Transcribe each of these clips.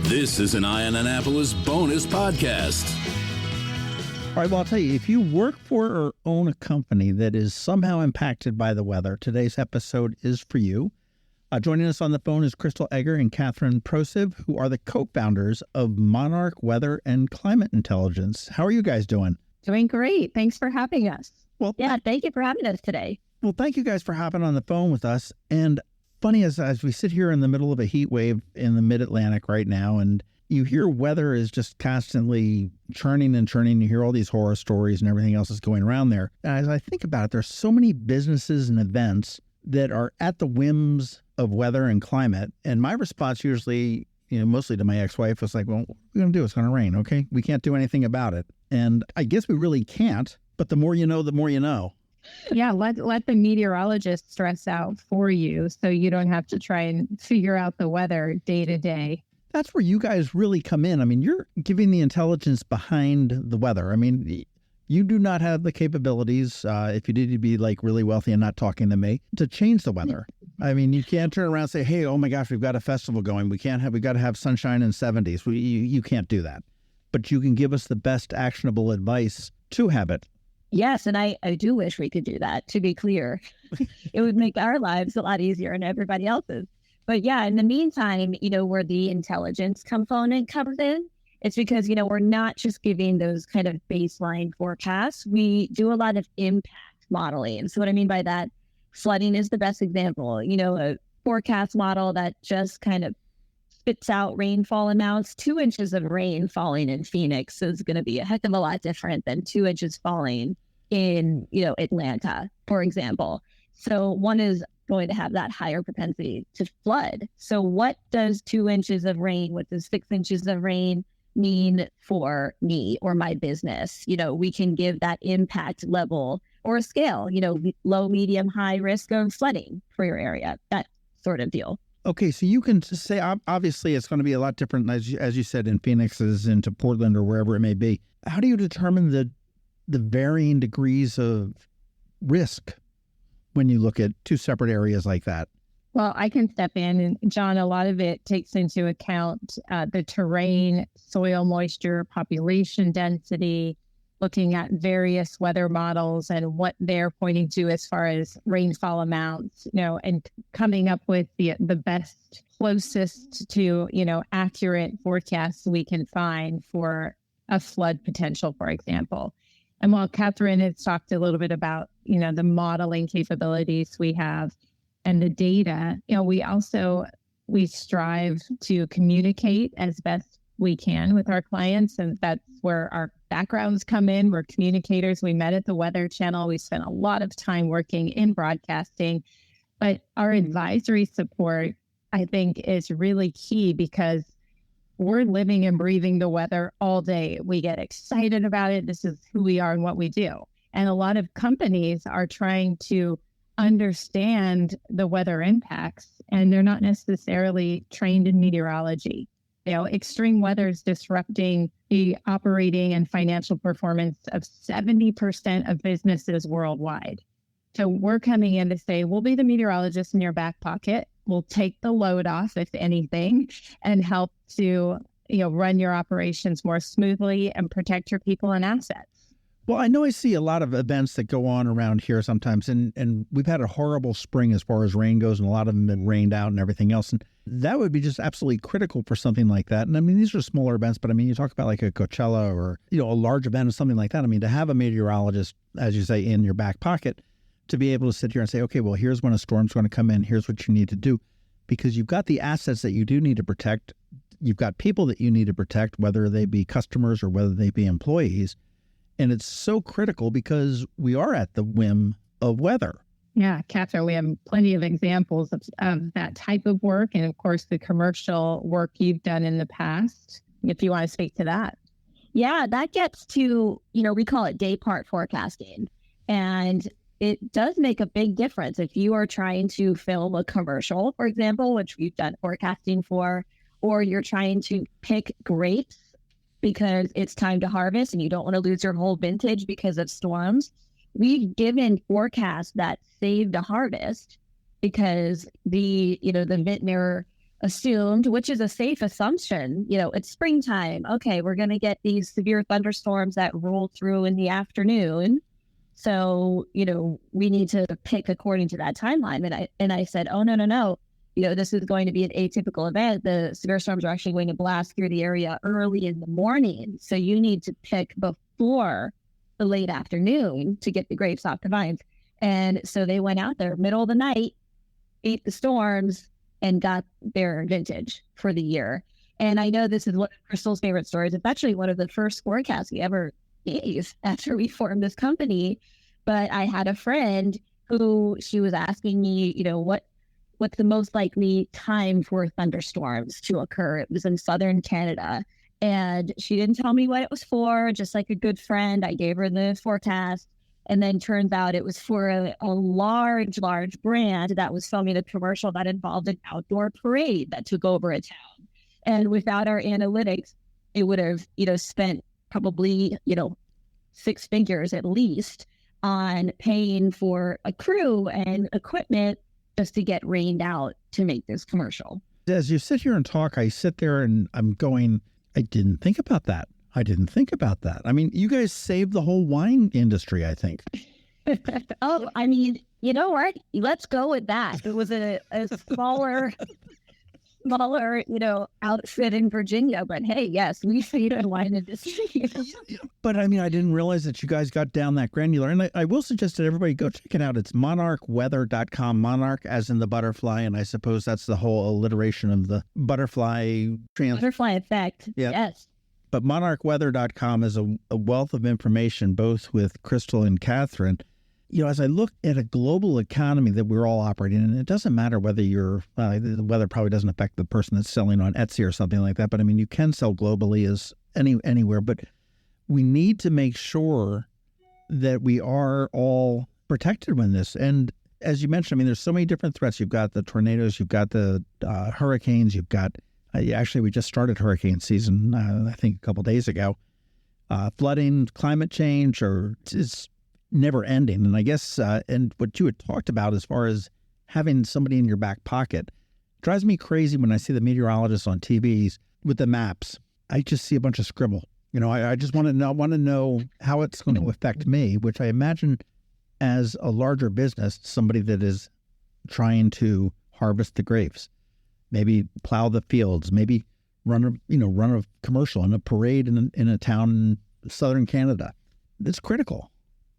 This is an Eye on Annapolis bonus podcast. All right, well, I'll tell you, if you work for or own a company that is somehow impacted by the weather, today's episode is for you. Joining us on the phone is Egger and Kathryn Prociv, who are the co-founders of Monarch Weather and Climate Intelligence. How are you guys doing? Doing great. Thanks for having us. Well, thank you for having us today. Well, thank you guys for hopping on the phone with us. And funny as we sit here in the middle of a heat wave in the mid-Atlantic right now, and you hear weather is just constantly churning and churning. You hear all these horror stories and everything else that's going around there. As I think about it, there's so many businesses and events that are at the whims of weather and climate. And my response usually, mostly to my ex-wife, was like, well, what are we going to do? It's going to rain, okay? We can't do anything about it. And I guess we really can't, but the more you know, the more you know. Yeah, let the meteorologists stress out for you so you don't have to try and figure out the weather day to day. That's where you guys really come in. I mean, you're giving the intelligence behind the weather. I mean, you do not have the capabilities, if you did, you'd be like really wealthy and not talking to me, to change the weather. I mean, you can't turn around and say, hey, oh my gosh, we've got a festival going. We got to have sunshine in 70s. You can't do that. But you can give us the best actionable advice to have it. Yes, and I do wish we could do that, to be clear. It would make our lives a lot easier and everybody else's. But yeah, in the meantime, where the intelligence component comes in, it's because, we're not just giving those kind of baseline forecasts. We do a lot of impact modeling. So what I mean by that, flooding is the best example. A forecast model that just kind of spits out rainfall amounts. 2 inches of rain falling in Phoenix is going to be a heck of a lot different than 2 inches falling in, Atlanta, for example. So one is going to have that higher propensity to flood. So what does 2 inches of rain, what does 6 inches of rain mean for me or my business? We can give that impact level or a scale, low, medium, high risk of flooding for your area, that sort of deal. Okay, so you can say, obviously, it's going to be a lot different, as you said, in Phoenix as into Portland or wherever it may be. How do you determine the varying degrees of risk when you look at two separate areas like that? Well, I can step in. And John, a lot of it takes into account the terrain, soil moisture, population density, looking at various weather models and what they're pointing to as far as rainfall amounts, and coming up with the best, closest to, accurate forecasts we can find for a flood potential, for example. And while Kathryn has talked a little bit about, the modeling capabilities we have and the data, we strive to communicate as best we can with our clients. And that's where our backgrounds come in. We're communicators. We met at the Weather Channel. We spent a lot of time working in broadcasting, but our advisory support, I think, is really key because we're living and breathing the weather all day. We get excited about it. This is who we are and what we do. And a lot of companies are trying to understand the weather impacts, and they're not necessarily trained in meteorology. Extreme weather is disrupting the operating and financial performance of 70% of businesses worldwide. So we're coming in to say, we'll be the meteorologist in your back pocket. We'll take the load off, if anything, and help to, run your operations more smoothly and protect your people and assets. Well, I know I see a lot of events that go on around here sometimes, and we've had a horrible spring as far as rain goes, and a lot of them have been rained out and everything else. And that would be just absolutely critical for something like that. And I mean, these are smaller events, but I mean, you talk about like a Coachella or, a large event or something like that. I mean, to have a meteorologist, as you say, in your back pocket, to be able to sit here and say, okay, well, here's when a storm's going to come in. Here's what you need to do, because you've got the assets that you do need to protect. You've got people that you need to protect, whether they be customers or whether they be employees. And it's so critical because we are at the whim of weather. Yeah, Kathryn, we have plenty of examples of that type of work. And of course, the commercial work you've done in the past, if you want to speak to that. Yeah, that gets to, we call it day part forecasting. And it does make a big difference if you are trying to film a commercial, for example, which we've done forecasting for, or you're trying to pick grapes because it's time to harvest and you don't want to lose your whole vintage because of storms. We've given forecasts that save the harvest because the vintner assumed, which is a safe assumption, it's springtime. Okay, we're going to get these severe thunderstorms that roll through in the afternoon. So, we need to pick according to that timeline. And I said, oh, no. This is going to be an atypical event. The severe storms are actually going to blast through the area early in the morning. So you need to pick before the late afternoon to get the grapes off the vines. And so they went out there middle of the night, ate the storms, and got their vintage for the year. And I know this is one of Crystal's favorite stories. It's actually one of the first forecasts we ever gave after we formed this company. But I had a friend who she was asking me, what's the most likely time for thunderstorms to occur? It was in southern Canada. And she didn't tell me what it was for, just like a good friend. I gave her the forecast. And then turns out it was for a large brand that was filming a commercial that involved an outdoor parade that took over a town. And without our analytics, it would have, spent probably, six figures at least on paying for a crew and equipment just to get rained out to make this commercial. As you sit here and talk, I sit there and I'm going, I didn't think about that. I mean, you guys saved the whole wine industry, I think. Oh, I mean, you know what? Let's go with that. It was a smaller, outfit in Virginia. But hey, yes, we saved the wine industry. But I mean, I didn't realize that you guys got down that granular. And I will suggest that everybody go check it out. It's monarchweather.com, monarch as in the butterfly. And I suppose that's the whole alliteration of the butterfly. Butterfly effect. Yeah. Yes. But monarchweather.com is a wealth of information, both with Crystal and Kathryn. As I look at a global economy that we're all operating in, it doesn't matter whether the weather probably doesn't affect the person that's selling on Etsy or something like that. But I mean, you can sell globally as anywhere, but we need to make sure that we are all protected when this. And as you mentioned, I mean, there's so many different threats. You've got the tornadoes, you've got the hurricanes, you've got actually, we just started hurricane season, I think a couple of days ago. Flooding, climate change, is never ending. And I guess, and what you had talked about as far as having somebody in your back pocket drives me crazy when I see the meteorologists on TVs with the maps. I just see a bunch of scribble. I just want to know how it's going to affect me, which I imagine as a larger business, somebody that is trying to harvest the grapes. Maybe plow the fields, maybe run a commercial in a parade in a town in southern Canada. It's critical.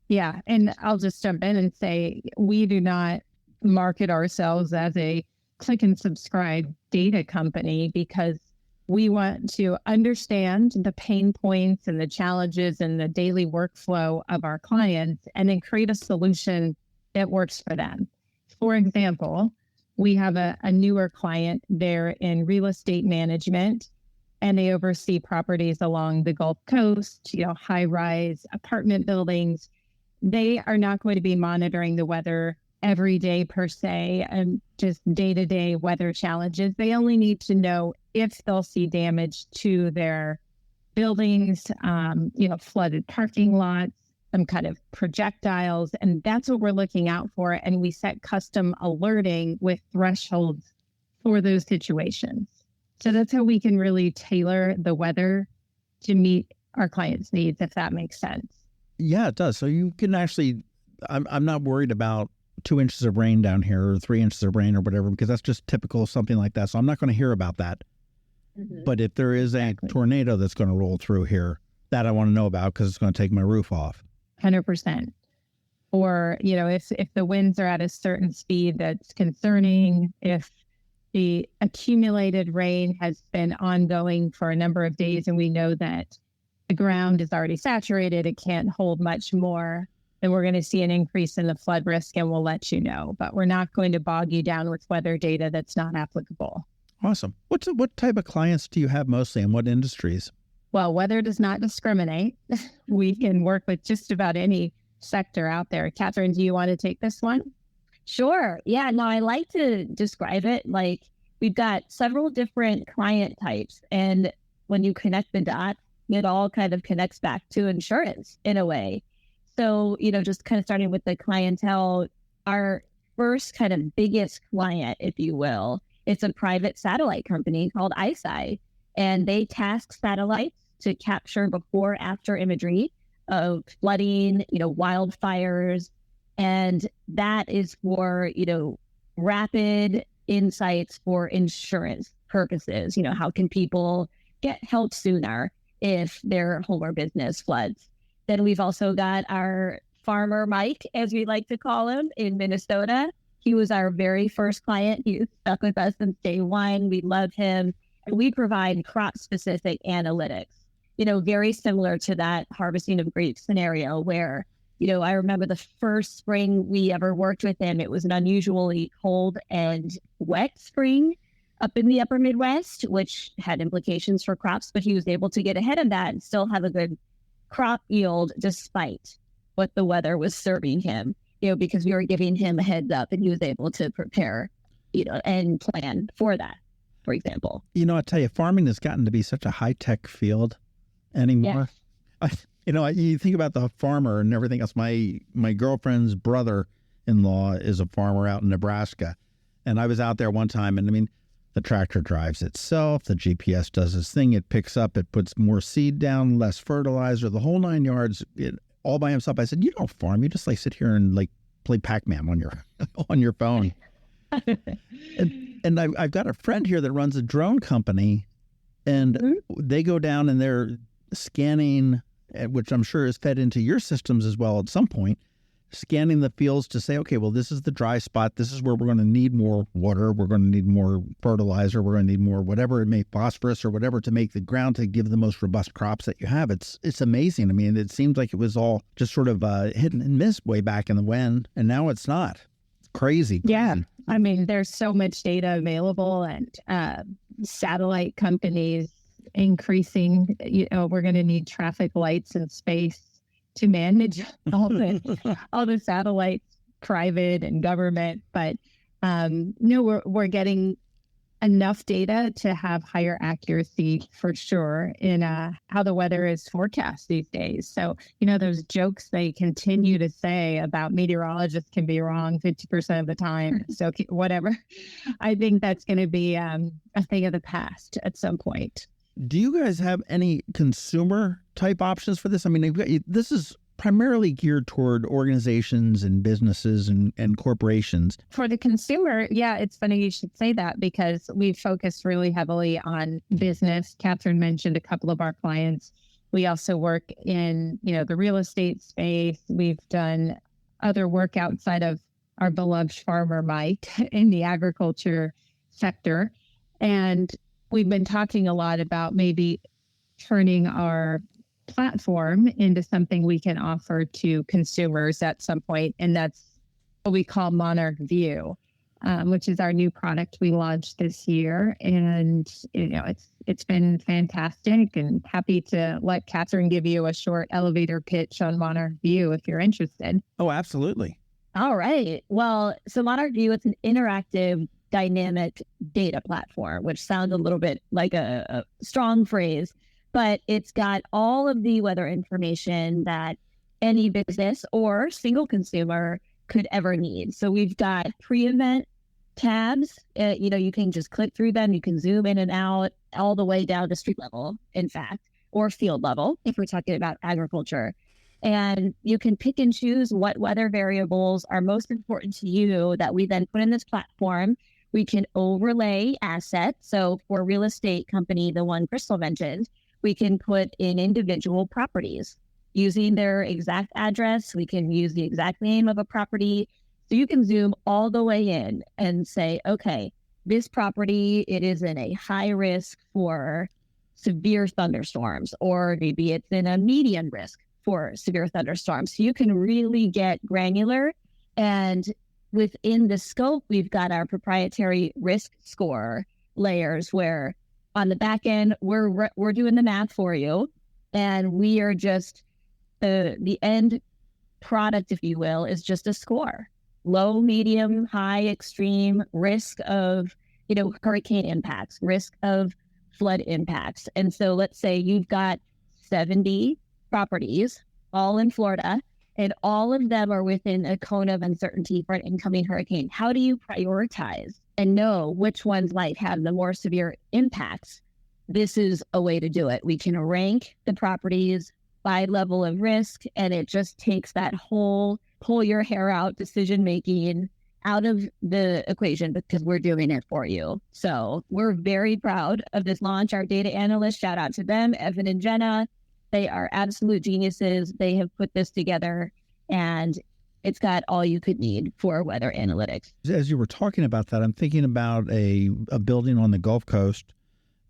Yeah. And I'll just jump in and say, we do not market ourselves as a click and subscribe data company because we want to understand the pain points and the challenges and the daily workflow of our clients and then create a solution that works for them. For example, we have a newer client there in real estate management, and they oversee properties along the Gulf Coast, high-rise apartment buildings. They are not going to be monitoring the weather every day per se, and just day-to-day weather challenges. They only need to know if they'll see damage to their buildings, flooded parking lots, some kind of projectiles, and that's what we're looking out for. And we set custom alerting with thresholds for those situations. So that's how we can really tailor the weather to meet our clients' needs, if that makes sense. Yeah, it does. So you can actually, I'm not worried about 2 inches of rain down here or 3 inches of rain or whatever, because that's just typical of something like that. So I'm not going to hear about that. Mm-hmm. But if there is a tornado that's going to roll through here, that I want to know about because it's going to take my roof off. 100%. Or, if the winds are at a certain speed that's concerning, if the accumulated rain has been ongoing for a number of days and we know that the ground is already saturated, it can't hold much more, then we're going to see an increase in the flood risk and we'll let you know. But we're not going to bog you down with weather data that's not applicable. Awesome. What type of clients do you have mostly and what industries? Well, weather does not discriminate. We can work with just about any sector out there. Kathryn, do you want to take this one? Sure. Yeah, no, I like to describe it like we've got several different client types. And when you connect the dots, it all kind of connects back to insurance in a way. So, just kind of starting with the clientele, our first kind of biggest client, if you will, It's a private satellite company called ISI, and they task satellites to capture before after imagery of flooding, wildfires. And that is for, rapid insights for insurance purposes. How can people get help sooner if their home or business floods? Then we've also got our farmer Mike, as we like to call him, in Minnesota. He was our very first client. He stuck with us since day one. We love him. And we provide crop-specific analytics, very similar to that harvesting of grapes scenario where, I remember the first spring we ever worked with him. It was an unusually cold and wet spring up in the upper Midwest, which had implications for crops, but he was able to get ahead of that and still have a good crop yield despite what the weather was serving him, because we were giving him a heads up and he was able to prepare, and plan for that, for example. I tell you, farming has gotten to be such a high-tech field anymore. Yeah. You think about the farmer and everything else. My girlfriend's brother-in-law is a farmer out in Nebraska. And I was out there one time, and the tractor drives itself. The GPS does its thing. It picks up. It puts more seed down, less fertilizer, the whole 9 yards, all by himself. I said, you don't farm. You just sit here and play Pac-Man on your phone. and I've got a friend here that runs a drone company, and they go down and they're scanning, which I'm sure is fed into your systems as well at some point, scanning the fields to say, okay, well, this is the dry spot. This is where we're going to need more water. We're going to need more fertilizer. We're going to need more whatever it may, phosphorus or whatever, to make the ground to give the most robust crops that you have. It's amazing. It seems like it was all just sort of hit and miss way back in the when, and now it's not. It's crazy. Yeah. There's so much data available, and satellite companies increasing, we're going to need traffic lights in space to manage all the satellites, private and government. But we're getting enough data to have higher accuracy for sure in how the weather is forecast these days. So, those jokes they continue to say about meteorologists can be wrong 50% of the time. So whatever, I think that's going to be a thing of the past at some point. Do you guys have any consumer type options for this? This is primarily geared toward organizations and businesses and corporations. For the consumer, yeah, it's funny you should say that, because we've focused really heavily on business. Kathryn mentioned a couple of our clients. We also work in, the real estate space. We've done other work outside of our beloved farmer Mike in the agriculture sector. And we've been talking a lot about maybe turning our platform into something we can offer to consumers at some point. And that's what we call MonarchView, which is our new product we launched this year. And, it's been fantastic, and happy to let Kathryn give you a short elevator pitch on MonarchView if you're interested. Oh, absolutely. All right. Well, so MonarchView, it's an interactive dynamic data platform, which sounds a little bit like a strong phrase, but it's got all of the weather information that any business or single consumer could ever need. So we've got pre-event tabs. You can just click through them. You can zoom in and out all the way down to street level, in fact, or field level, if we're talking about agriculture. And you can pick and choose what weather variables are most important to you that we then put in this platform. We can overlay assets. So for a real estate company, the one Crystal mentioned, we can put in individual properties using their exact address. We can use the exact name of a property. So you can zoom all the way in and say, okay, this property, it is in a high risk for severe thunderstorms, or maybe it's in a medium risk for severe thunderstorms. So you can really get granular. And within the scope, we've got our proprietary risk score layers where on the back end, we're doing the math for you. And we are just, the end product, if you will, is just a score. Low, medium, high, extreme, risk of, hurricane impacts, risk of flood impacts. And so let's say you've got 70 properties, all in Florida, and all of them are within a cone of uncertainty for an incoming hurricane. How do you prioritize and know which ones might have the more severe impacts, this is a way to do it. We can rank the properties by level of risk, and it just takes that whole pull your hair out decision-making out of the equation because we're doing it for you. So we're very proud of this launch. Our data analysts, shout out to them, Evan and Jenna. They are absolute geniuses. They have put this together, and it's got all you could need for weather analytics. As you were talking about that, I'm thinking about a building on the Gulf Coast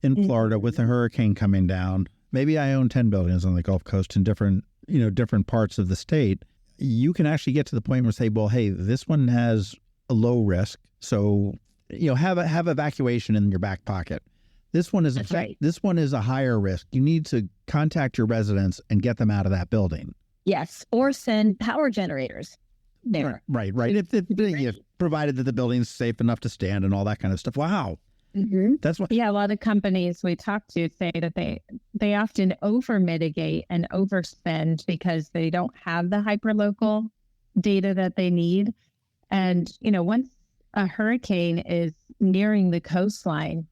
in Florida with a hurricane coming down. Maybe I own 10 buildings on the Gulf Coast in different parts of the state. You can actually get to the point where say, well, hey, this one has a low risk, so have evacuation in your back pocket. This one is This one is a higher risk. You need to contact your residents and get them out of that building. Yes, or send power generators there. Right. If provided that the building's safe enough to stand and all that kind of stuff. Wow. Mm-hmm. That's what. Yeah, a lot of companies we talk to say that they often over mitigate and overspend because they don't have the hyperlocal data that they need. And once a hurricane is nearing the coastline,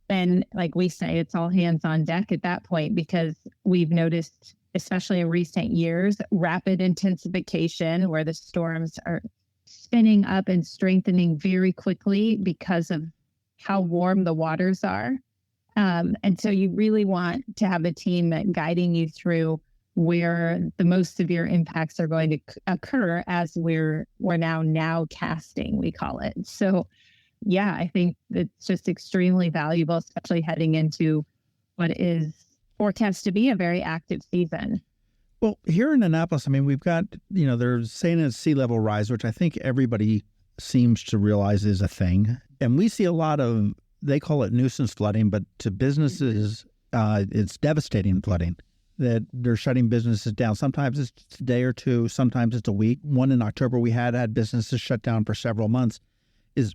then like we say, it's all hands on deck at that point, because we've noticed, especially in recent years, rapid intensification where the storms are spinning up and strengthening very quickly because of how warm the waters are. And so you really want to have a team guiding you through where the most severe impacts are going to occur as we're now casting, we call it. So yeah, I think it's just extremely valuable, especially heading into what is forecast to be a very active season. Well, here in Annapolis, I mean, we've got, they're saying it's sea level rise, which I think everybody seems to realize is a thing. And we see a lot of, they call it nuisance flooding, but to businesses, it's devastating flooding, that they're shutting businesses down. Sometimes it's a day or two, sometimes it's a week. One in October, we had businesses shut down for several months. Is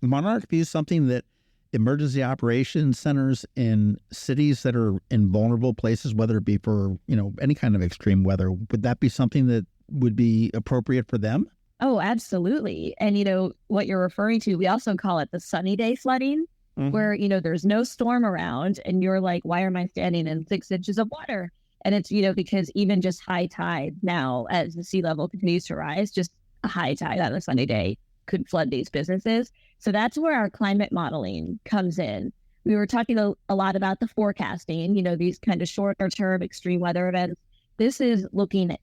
MonarchView something that emergency operations centers in cities that are in vulnerable places, whether it be for, any kind of extreme weather, would that be something that would be appropriate for them? Oh, absolutely. And what you're referring to, we also call it the sunny day flooding, where, there's no storm around and you're like, why am I standing in 6 inches of water? And it's, because even just high tide now, as the sea level continues to rise, just a high tide on a sunny day could flood these businesses. So that's where our climate modeling comes in. We were talking a lot about the forecasting, these kind of shorter term extreme weather events. This is looking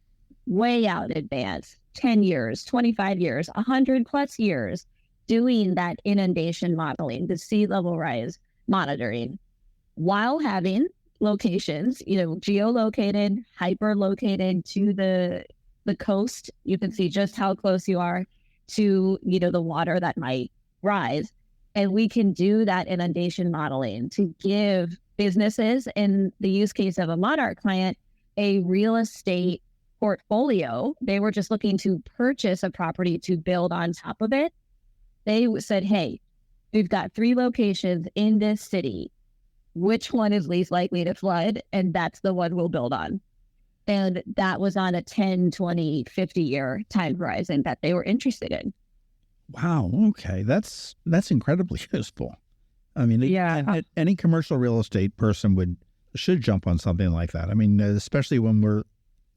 way out in advance, 10 years, 25 years, 100 plus years, doing that inundation modeling, the sea level rise monitoring, while having locations, geolocated, hyper-located to the coast. You can see just how close you are to, the water that might rise. And we can do that inundation modeling to give businesses, in the use case of a Monarch client, a real estate portfolio. They were just looking to purchase a property to build on top of it. They said, hey, we've got 3 locations in this city. Which one is least likely to flood? And that's the one we'll build on. And that was on a 10, 20, 50-year time horizon that they were interested in. Wow. Okay. That's incredibly useful. I mean, yeah, any commercial real estate person should jump on something like that. I mean, especially when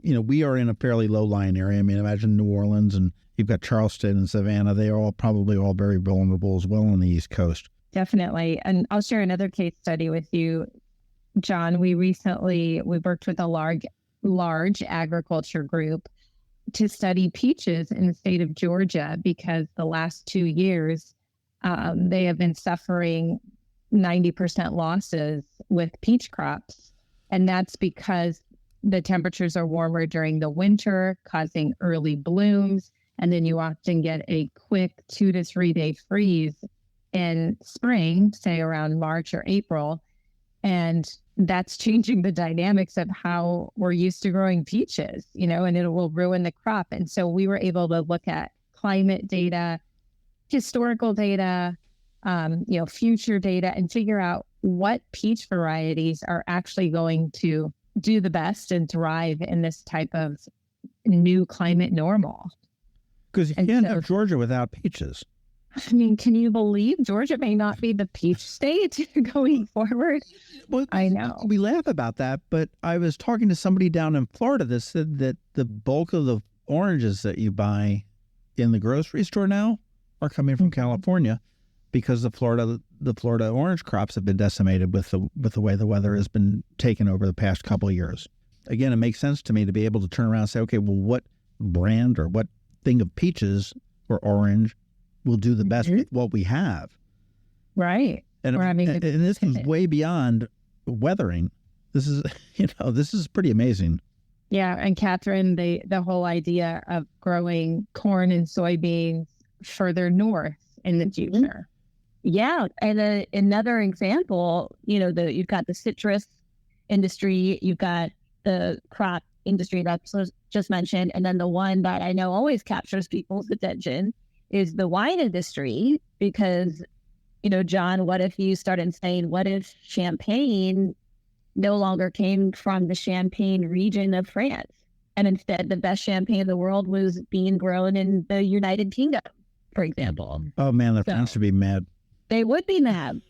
we are in a fairly low-lying area. I mean, imagine New Orleans, and you've got Charleston and Savannah. They are probably all very vulnerable as well on the East Coast. Definitely. And I'll share another case study with you, John. We worked with a large agriculture group to study peaches in the state of Georgia, because the last 2 years, they have been suffering 90% losses with peach crops. And that's because the temperatures are warmer during the winter, causing early blooms. And then you often get a quick 2 to 3 day freeze in spring, say around March or April. And that's changing the dynamics of how we're used to growing peaches, and it will ruin the crop. And so we were able to look at climate data, historical data, future data, and figure out what peach varieties are actually going to do the best and thrive in this type of new climate normal. Because you can't have Georgia without peaches. I mean, can you believe Georgia may not be the peach state going forward? Well, I know. We laugh about that, but I was talking to somebody down in Florida that said that the bulk of the oranges that you buy in the grocery store now are coming from California because the Florida orange crops have been decimated with the way the weather has been taken over the past couple of years. Again, it makes sense to me to be able to turn around and say, okay, well, what brand or what thing of peaches or orange will do the best with what we have? Right. And this is way beyond weathering. This is, this is pretty amazing. Yeah. And Kathryn, the whole idea of growing corn and soybeans further north in the future. Yeah. And another example, you've got the citrus industry, you've got the crop industry that's just mentioned. And then the one that I know always captures people's attention is the wine industry, because, John, what if you started saying, what if champagne no longer came from the Champagne region of France, and instead the best champagne in the world was being grown in the United Kingdom, for example? Oh man, the French would be mad. They would be mad.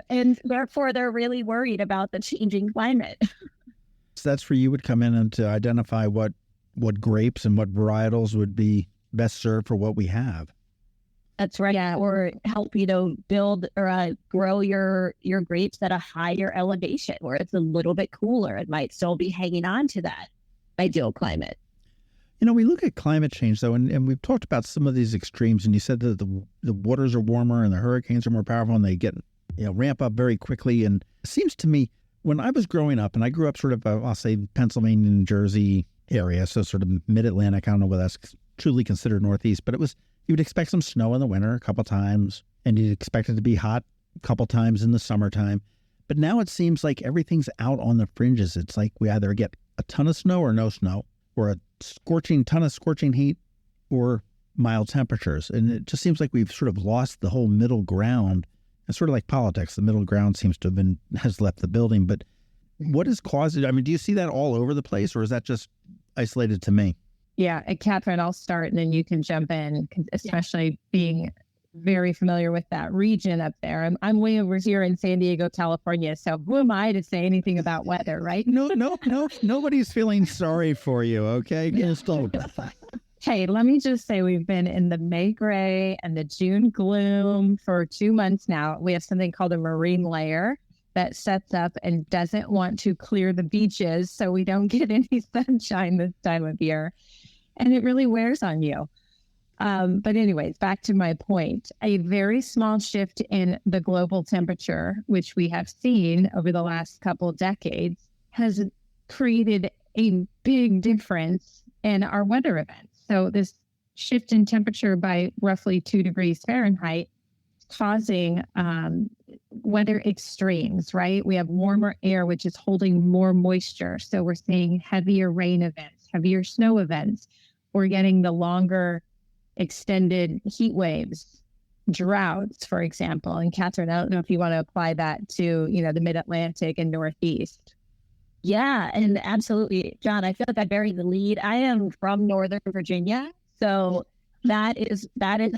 And therefore they're really worried about the changing climate. So that's where you would come in and to identify what grapes and what varietals would be best served for what we have. That's right. Yeah. Or help, build or grow your grapes at a higher elevation where it's a little bit cooler. It might still be hanging on to that ideal climate. We look at climate change, though, and we've talked about some of these extremes, and you said that the waters are warmer and the hurricanes are more powerful and they get, ramp up very quickly. And it seems to me, when I was growing up, and I grew up sort of, I'll say, Pennsylvania, New Jersey area, so sort of mid-Atlantic, I don't know whether that's truly considered Northeast, but you would expect some snow in the winter a couple times, and you'd expect it to be hot a couple times in the summertime. But now it seems like everything's out on the fringes. It's like we either get a ton of snow or no snow, or a ton of scorching heat, or mild temperatures. And it just seems like we've sort of lost the whole middle ground. It's sort of like politics. The middle ground seems to has left the building. But what has caused it? I mean, do you see that all over the place, or is that just isolated to me? Yeah. And Kathryn, I'll start and then you can jump in, especially being very familiar with that region up there. I'm way over here in San Diego, California. So who am I to say anything about weather, right? No. Nobody's feeling sorry for you, okay? Just don't. Hey, let me just say we've been in the May gray and the June gloom for 2 months now. We have something called a marine layer that sets up and doesn't want to clear the beaches so we don't get any sunshine this time of year. And it really wears on you. But anyways, back to my point, a very small shift in the global temperature, which we have seen over the last couple of decades, has created a big difference in our weather events. So this shift in temperature by roughly 2 degrees Fahrenheit is causing weather extremes, right? We have warmer air, which is holding more moisture. So we're seeing heavier rain events, heavier snow events. We're getting the longer extended heat waves, droughts, for example. And Kathryn, I don't know if you want to apply that to, the mid-Atlantic and Northeast. Yeah, and absolutely. John, I feel like I buried the lead. I am from Northern Virginia. So that is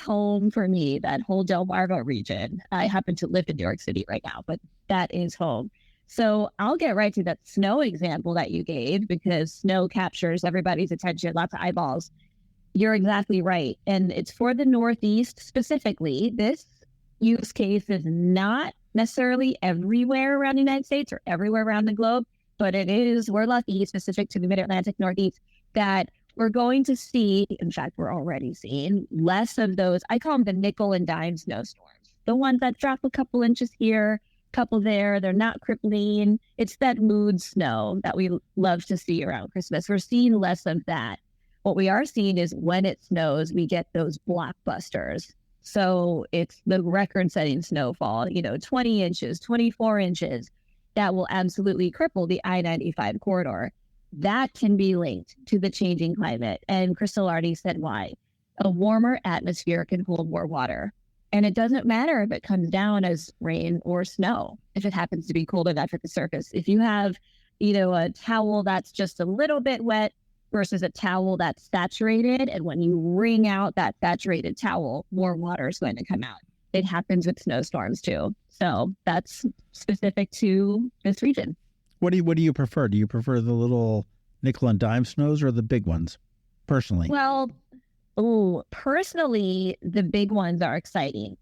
home for me, that whole Delmarva region. I happen to live in New York City right now, but that is home. So I'll get right to that snow example that you gave, because snow captures everybody's attention, lots of eyeballs. You're exactly right. And it's for the Northeast specifically. This use case is not necessarily everywhere around the United States or everywhere around the globe, but we're lucky, specific to the Mid-Atlantic Northeast, that we're going to see, in fact, we're already seeing less of those, I call them the nickel and dime snowstorms. The ones that drop a couple inches here, couple there, they're not crippling. It's that mood snow that we love to see around Christmas. We're seeing less of that. What we are seeing is when it snows, we get those blockbusters. So it's the record-setting snowfall, 20 inches, 24 inches, that will absolutely cripple the I-95 corridor. That can be linked to the changing climate. And Crystal already said why. A warmer atmosphere can hold more water. And it doesn't matter if it comes down as rain or snow, if it happens to be cold enough at the surface. If you have, a towel that's just a little bit wet, versus a towel that's saturated. And when you wring out that saturated towel, more water is going to come out. It happens with snowstorms too. So that's specific to this region. What do you prefer? Do you prefer the little nickel and dime snows or the big ones, personally? Well, personally, the big ones are exciting.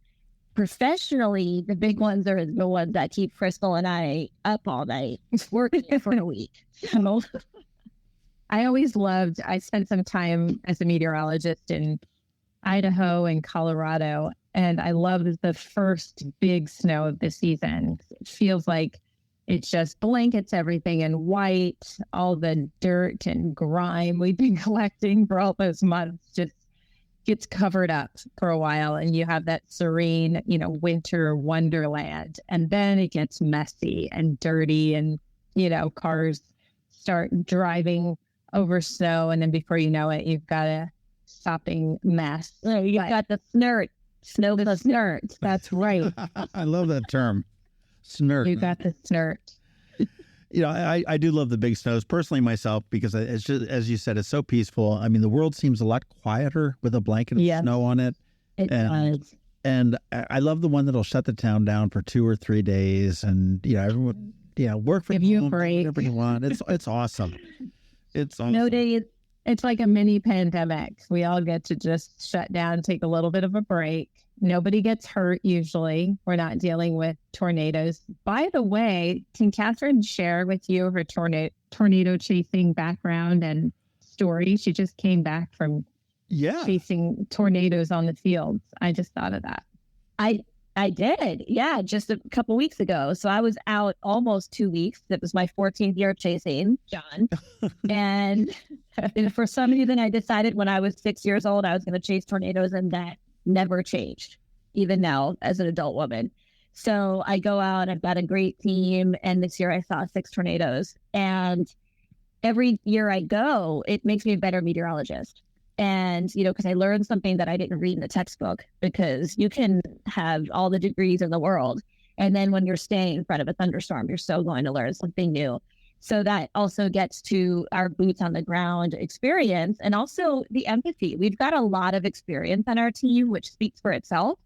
Professionally, the big ones are the ones that keep Crystal and I up all night working for a week. So I spent some time as a meteorologist in Idaho and Colorado, and I loved the first big snow of the season. It feels like it just blankets everything in white. All the dirt and grime we've been collecting for all those months just gets covered up for a while, and you have that serene, winter wonderland. And then it gets messy and dirty, and, cars start driving over snow. And then before you know it, you've got a sopping mess. You've got the Snirt, snow the Snirt. That's right. I love that term, Snirt. You got the Snirt. I do love the big snows personally myself, because it's just, as you said, it's so peaceful. I mean, the world seems a lot quieter with a blanket of snow on it. It does. And I love the one that'll shut the town down for 2 or 3 days, and everyone, work from Give home, you a break. whatever you want. It's awesome. It's awesome. No days. It's like a mini pandemic. We all get to just shut down, take a little bit of a break. Nobody gets hurt usually. We're not dealing with tornadoes. By the way, can Kathryn share with you her tornado chasing background and story? She just came back from chasing tornadoes on the fields. I just thought of that. I did. Yeah, just a couple weeks ago. So I was out almost 2 weeks. That was my 14th year of chasing, John. And for some reason, I decided when I was 6 years old, I was going to chase tornadoes, and that never changed, even now as an adult woman. So I go out, I've got a great team. And this year I saw 6 tornadoes. And every year I go, it makes me a better meteorologist. And, because I learned something that I didn't read in the textbook, because you can have all the degrees in the world, and then when you're staying in front of a thunderstorm, you're so going to learn something new. So that also gets to our boots on the ground experience, and also the empathy. We've got a lot of experience on our team, which speaks for itself,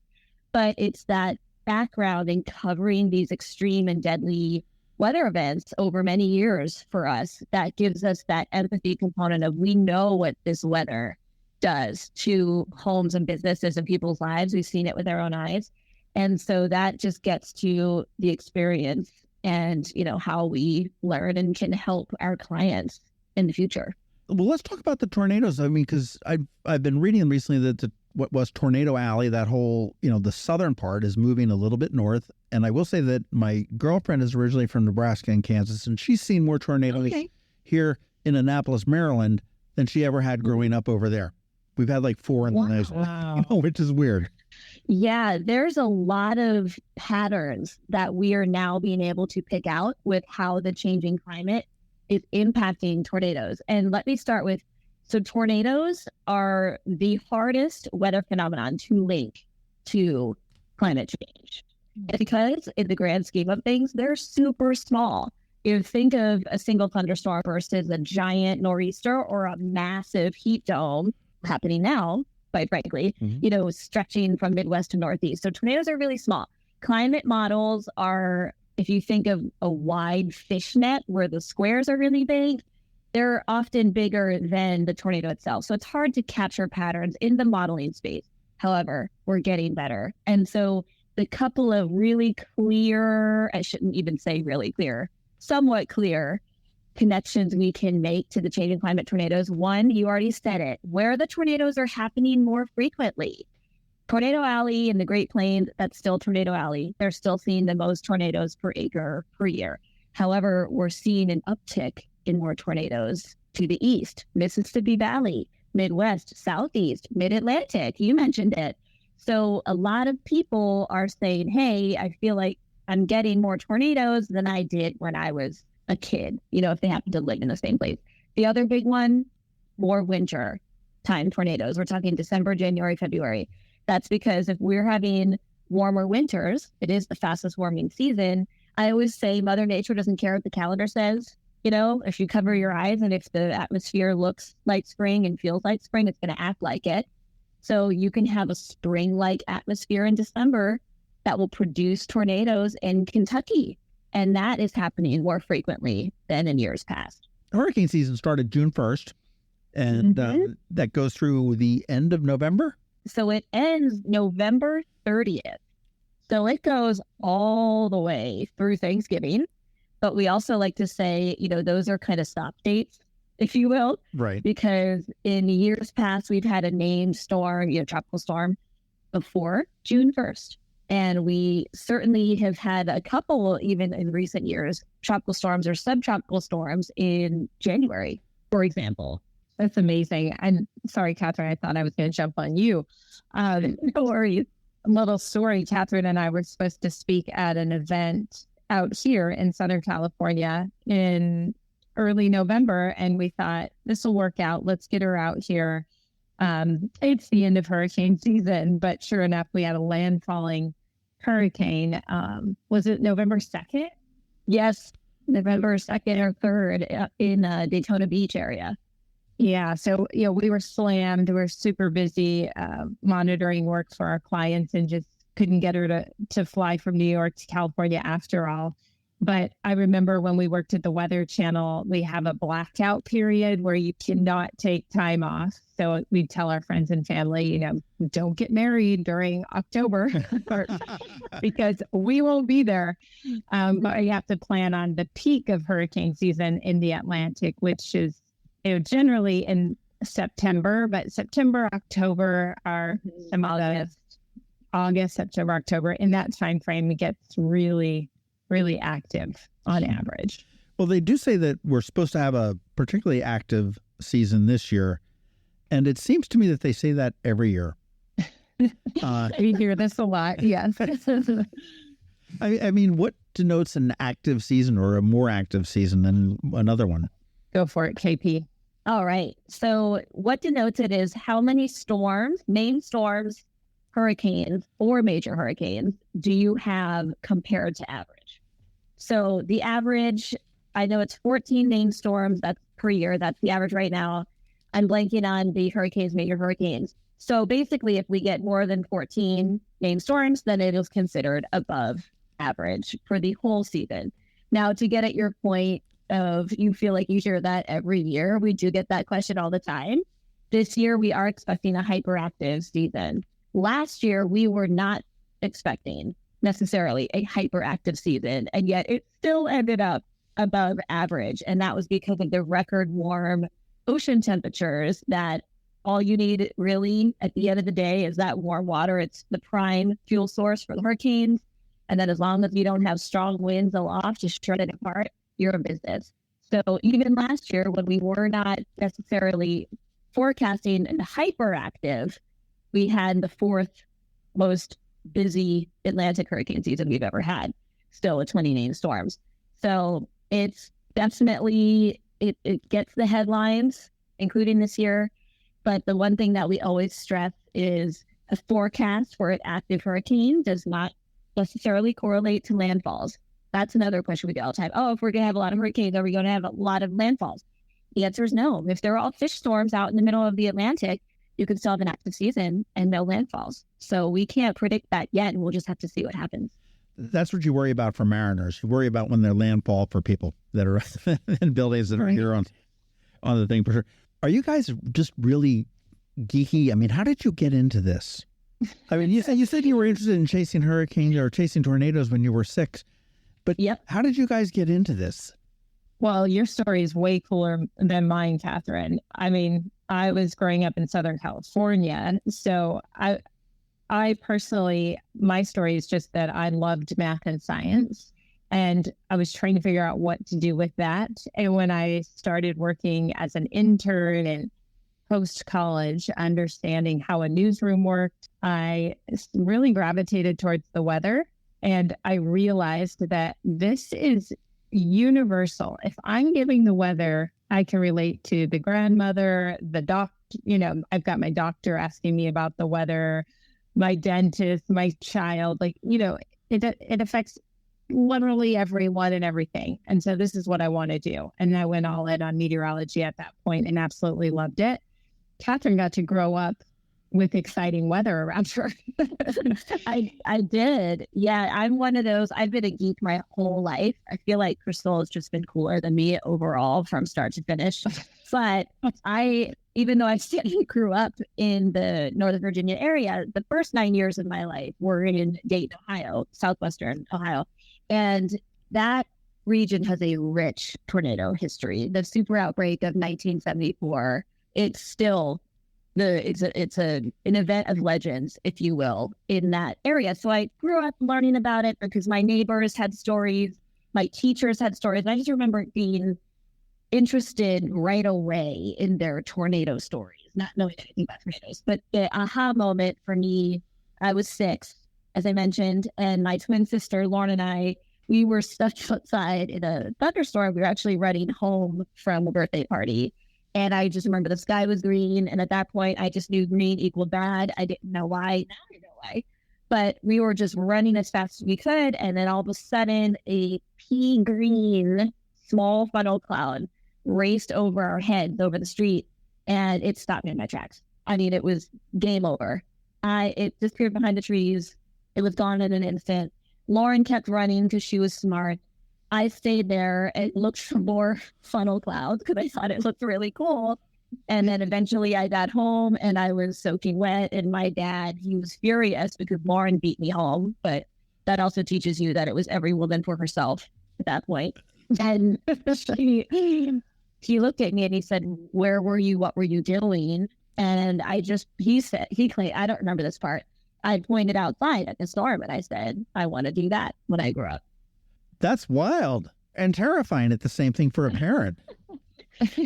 but it's that background in covering these extreme and deadly weather events over many years for us that gives us that empathy component of, we know what this weather does to homes and businesses and people's lives. We've seen it with our own eyes. And so that just gets to the experience and, how we learn and can help our clients in the future. Well, let's talk about the tornadoes. I mean, because I've been reading recently that what was Tornado Alley, that whole, the southern part is moving a little bit north. And I will say that my girlfriend is originally from Nebraska and Kansas, and she's seen more tornadoes here in Annapolis, Maryland, than she ever had growing up over there. We've had like 4 in the news, which is weird. Yeah, there's a lot of patterns that we are now being able to pick out with how the changing climate is impacting tornadoes. And let me start with, so tornadoes are the hardest weather phenomenon to link to climate change. Because in the grand scheme of things, they're super small. You think of a single thunderstorm versus a giant nor'easter or a massive heat dome happening now, quite frankly, stretching from Midwest to Northeast. So tornadoes are really small. Climate models are, if you think of a wide fishnet where the squares are really big, they're often bigger than the tornado itself. So it's hard to capture patterns in the modeling space. However, we're getting better. And so the couple of really clear, I shouldn't even say really clear, somewhat clear connections we can make to the changing climate tornadoes. One, you already said it, where the tornadoes are happening more frequently. Tornado Alley in the Great Plains, that's still Tornado Alley. They're still seeing the most tornadoes per acre per year. However, we're seeing an uptick in more tornadoes to the east, Mississippi Valley, Midwest, Southeast, Mid-Atlantic. You mentioned it. So a lot of people are saying, hey, I feel like I'm getting more tornadoes than I did when I was a kid, if they happen to live in the same place. The other big one, more winter time tornadoes. We're talking December, January, February. That's because if we're having warmer winters, it is the fastest warming season. I always say Mother Nature doesn't care what the calendar says. if you cover your eyes and if the atmosphere looks like spring and feels like spring, it's going to act like it. So you can have a spring-like atmosphere in December that will produce tornadoes in Kentucky. And that is happening more frequently than in years past. Hurricane season started June 1st, and that goes through the end of November? So it ends November 30th. So it goes all the way through Thanksgiving. But we also like to say, those are kind of stop dates, if you will. Right. Because in years past, we've had a named storm, tropical storm before June 1st. And we certainly have had a couple, even in recent years, tropical storms or subtropical storms in January, for example. That's amazing. And sorry, Kathryn, I thought I was going to jump on you. No worries. A little story. Kathryn and I were supposed to speak at an event out here in Southern California in early November. And we thought, this will work out. Let's get her out here. It's the end of hurricane season, but sure enough, we had a landfalling hurricane. Was it November 2nd? Yes, November 2nd or 3rd in Daytona Beach area. Yeah. So, we were slammed. We were super busy monitoring work for our clients and just couldn't get her to fly from New York to California after all. But I remember when we worked at the Weather Channel, we have a blackout period where you cannot take time off. So we tell our friends and family, don't get married during October because we won't be there. But you have to plan on the peak of hurricane season in the Atlantic, which is generally in September, but September, October are some August, September, October. In that time frame, it gets really, really active on average. Well, they do say that we're supposed to have a particularly active season this year. And it seems to me that they say that every year. You hear this a lot, yes. I mean, what denotes an active season or a more active season than another one? Go for it, KP. All right. So what denotes it is how many storms, named storms, hurricanes, or major hurricanes do you have compared to average? So the average, I know it's 14 named storms that's per year. That's the average right now. I'm blanking on the hurricanes, major hurricanes. So basically, if we get more than 14 named storms, then it is considered above average for the whole season. Now, to get at your point of you feel like you hear that every year, we do get that question all the time. This year, we are expecting a hyperactive season. Last year, we were not expecting necessarily a hyperactive season, and yet it still ended up above average. And that was because of the record warm ocean temperatures that all you need really at the end of the day is that warm water. It's the prime fuel source for the hurricanes. And then as long as you don't have strong winds aloft, just shut it apart, you're in business. So even last year, when we were not necessarily forecasting and hyperactive, we had the fourth most busy Atlantic hurricane season we've ever had, still with 20 named storms. So it's definitely, it gets the headlines, including this year. But the one thing that we always stress is a forecast for an active hurricane does not necessarily correlate to landfalls. That's another question we get all the time. Oh, if we're going to have a lot of hurricanes, are we going to have a lot of landfalls? The answer is no. If they're all fish storms out in the middle of the Atlantic, you can still have an active season and no landfalls. So we can't predict that yet, and we'll just have to see what happens. That's what you worry about for mariners. You worry about when they're landfall for people that are in buildings that are here on the thing for sure. Are you guys just really geeky? I mean, how did you get into this? I mean, you said you were interested in chasing hurricanes or chasing tornadoes when you were 6, but How did you guys get into this? Well, your story is way cooler than mine, Kathryn. I mean, I was growing up in Southern California, so I personally, my story is just that I loved math and science, and I was trying to figure out what to do with that. And when I started working as an intern and post-college, understanding how a newsroom worked, I really gravitated towards the weather. And I realized that this is universal. If I'm giving the weather, I can relate to the grandmother, the doctor, I've got my doctor asking me about the weather, my dentist, my child, it affects literally everyone and everything. And so this is what I want to do. And I went all in on meteorology at that point and absolutely loved it. Kathryn got to grow up with exciting weather around her. I did. Yeah, I'm one of those. I've been a geek my whole life. I feel like Crystal has just been cooler than me overall from start to finish. But even though I grew up in the Northern Virginia area, the first 9 years of my life were in Dayton, Ohio, southwestern Ohio. And that region has a rich tornado history. The super outbreak of 1974, it's still it's an event of legends, if you will, in that area. So I grew up learning about it because my neighbors had stories, my teachers had stories. And I just remember being interested right away in their tornado stories, not knowing anything about tornadoes. But the aha moment for me, I was 6, as I mentioned, and my twin sister, Lauren, and I, we were stuck outside in a thunderstorm. We were actually running home from a birthday party. And I just remember the sky was green. And at that point, I just knew green equaled bad. I didn't know why. Now I know why. But we were just running as fast as we could. And then all of a sudden, a pea green small funnel cloud raced over our heads over the street. And it stopped me in my tracks. I mean, it was game over. It disappeared behind the trees. It was gone in an instant. Lauren kept running because she was smart. I stayed there and looked for more funnel clouds because I thought it looked really cool. And then eventually I got home and I was soaking wet. And my dad, he was furious because Lauren beat me home. But that also teaches you that it was every woman for herself at that point. And he looked at me and he said, "Where were you? What were you doing?" And he claimed, I don't remember this part. I pointed outside at the storm and I said, "I want to do that when I grow up." That's wild and terrifying at the same thing for a parent.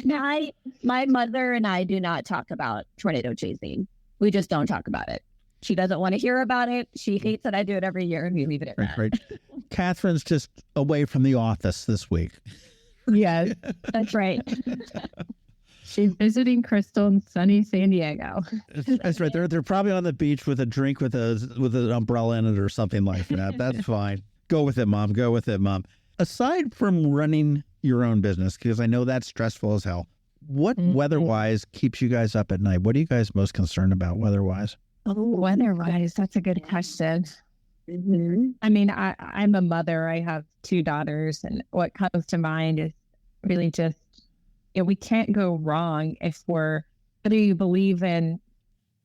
My mother and I do not talk about tornado chasing. We just don't talk about it. She doesn't want to hear about it. She hates that I do it every year and we leave it at that. Right. Kathryn's just away from the office this week. Yeah, that's right. She's visiting Crystal in sunny San Diego. That's right. They're probably on the beach with a drink with an umbrella in it or something like that. That's fine. Go with it, Mom. Go with it, Mom. Aside from running your own business, because I know that's stressful as hell, what weather-wise keeps you guys up at night? What are you guys most concerned about weather-wise? Oh, weather-wise, that's a good question. Mm-hmm. I mean, I'm a mother. I have 2 daughters. And what comes to mind is really just, we can't go wrong whether you believe in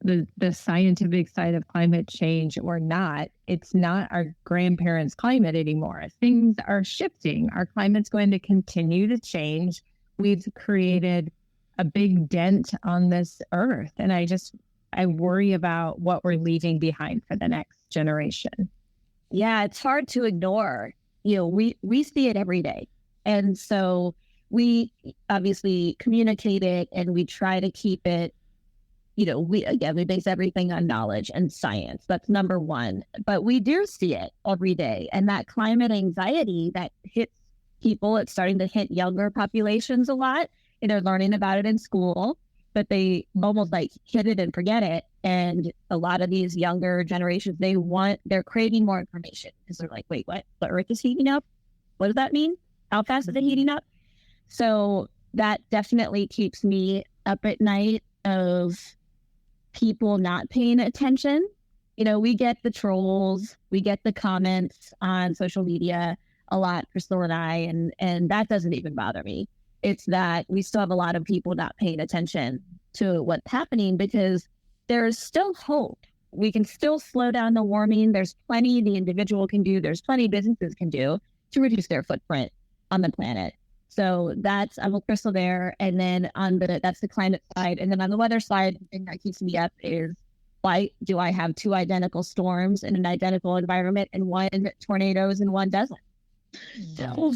the scientific side of climate change or not. It's not our grandparents' climate anymore. Things are shifting. Our climate's going to continue to change. We've created a big dent on this earth. And I worry about what we're leaving behind for the next generation. Yeah, it's hard to ignore. We see it every day. And so we obviously communicate it and we try to keep it, we base everything on knowledge and science. That's number one. But we do see it every day. And that climate anxiety that hits people, it's starting to hit younger populations a lot. And they're learning about it in school, but they almost like hit it and forget it. And a lot of these younger generations, they're craving more information because they're like, wait, what? The earth is heating up? What does that mean? How fast is it heating up? So that definitely keeps me up at night of people not paying attention. We get the trolls, we get the comments on social media a lot, Crystal and I, and that doesn't even bother me. It's that we still have a lot of people not paying attention to what's happening because there's still hope. We can still slow down the warming. There's plenty the individual can do. There's plenty businesses can do to reduce their footprint on the planet. So I'm with Crystal there. And then that's the climate side. And then on the weather side, the thing that keeps me up is, why do I have 2 identical storms in an identical environment and 1 tornadoes and 1 doesn't? So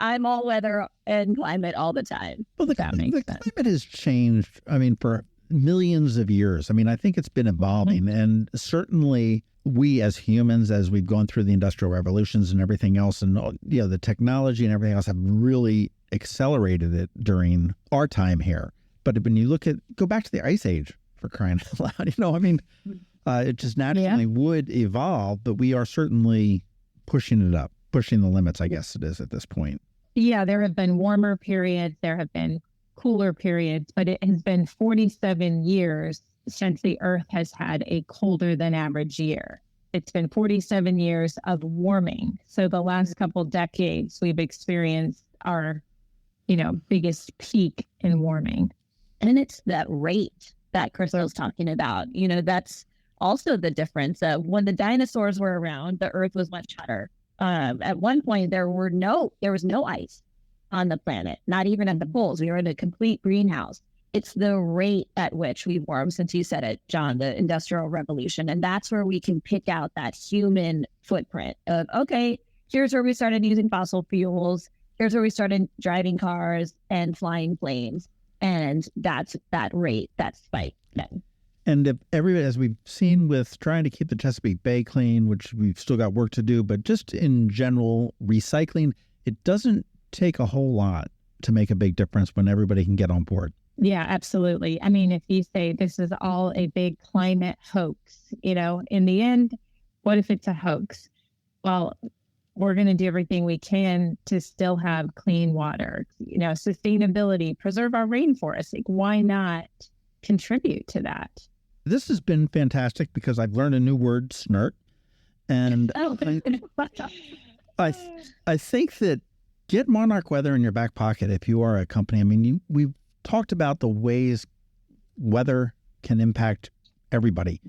I'm all weather and climate all the time. Well, the climate has changed, for millions of years. I think it's been evolving. And certainly we as humans, as we've gone through the industrial revolutions and everything else, and the technology and everything else have really accelerated it during our time here. But when you go back to the Ice Age, for crying out loud, it just naturally would evolve, but we are certainly pushing it up. pushing the limits, I guess it is at this point. Yeah, there have been warmer periods, there have been cooler periods, but it has been 47 years since the Earth has had a colder than average year. It's been 47 years of warming. So the last couple decades, we've experienced our, biggest peak in warming. And it's that rate that Crystal's talking about. That's also the difference. When the dinosaurs were around, the Earth was much hotter. At one point, there was no ice on the planet, not even at the poles. We were in a complete greenhouse. It's the rate at which we warm, since you said it, John, the Industrial Revolution. And that's where we can pick out that human footprint of, okay, here's where we started using fossil fuels. Here's where we started driving cars and flying planes. And that's that rate, that spike then. And if everybody, as we've seen with trying to keep the Chesapeake Bay clean, which we've still got work to do, but just in general, recycling, it doesn't take a whole lot to make a big difference when everybody can get on board. Yeah, absolutely. I mean, if you say this is all a big climate hoax, in the end, what if it's a hoax? Well, we're going to do everything we can to still have clean water, sustainability, preserve our rainforests. Like, why not contribute to that? This has been fantastic because I've learned a new word, Snirt. And I think that get Monarch Weather in your back pocket if you are a company. I mean, we've talked about the ways weather can impact everybody.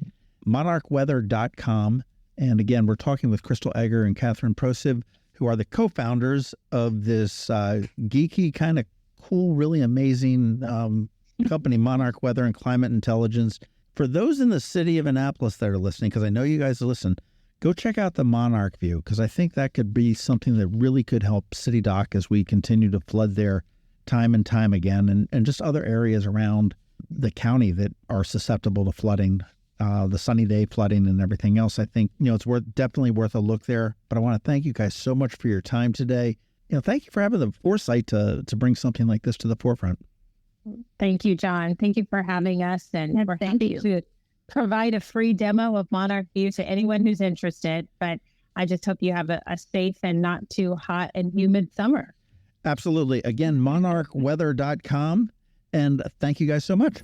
MonarchWeather.com. And again, we're talking with Crystal Egger and Kathryn Prociv, who are the co-founders of this geeky, kind of cool, really amazing company, Monarch Weather and Climate Intelligence. For those in the city of Annapolis that are listening, because I know you guys listen, go check out the MonarchView, because I think that could be something that really could help City Dock as we continue to flood there time and time again, and just other areas around the county that are susceptible to flooding, the sunny day flooding and everything else. I think, it's definitely worth a look there. But I want to thank you guys so much for your time today. Thank you for having the foresight to bring something like this to the forefront. Thank you, John. Thank you for having us. And we're happy to provide a free demo of MonarchView to anyone who's interested. But I just hope you have a safe and not too hot and humid summer. Absolutely. Again, monarchweather.com. And thank you guys so much.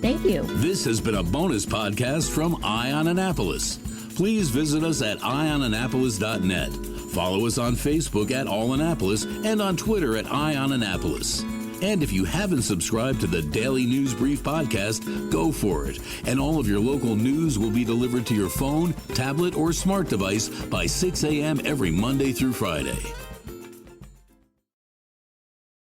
Thank you. This has been a bonus podcast from Eye on Annapolis. Please visit us at eyeonannapolis.net. Follow us on Facebook at All Annapolis and on Twitter at Eye on Annapolis. And if you haven't subscribed to the Daily News Brief podcast, go for it. And all of your local news will be delivered to your phone, tablet, or smart device by 6 a.m. every Monday through Friday.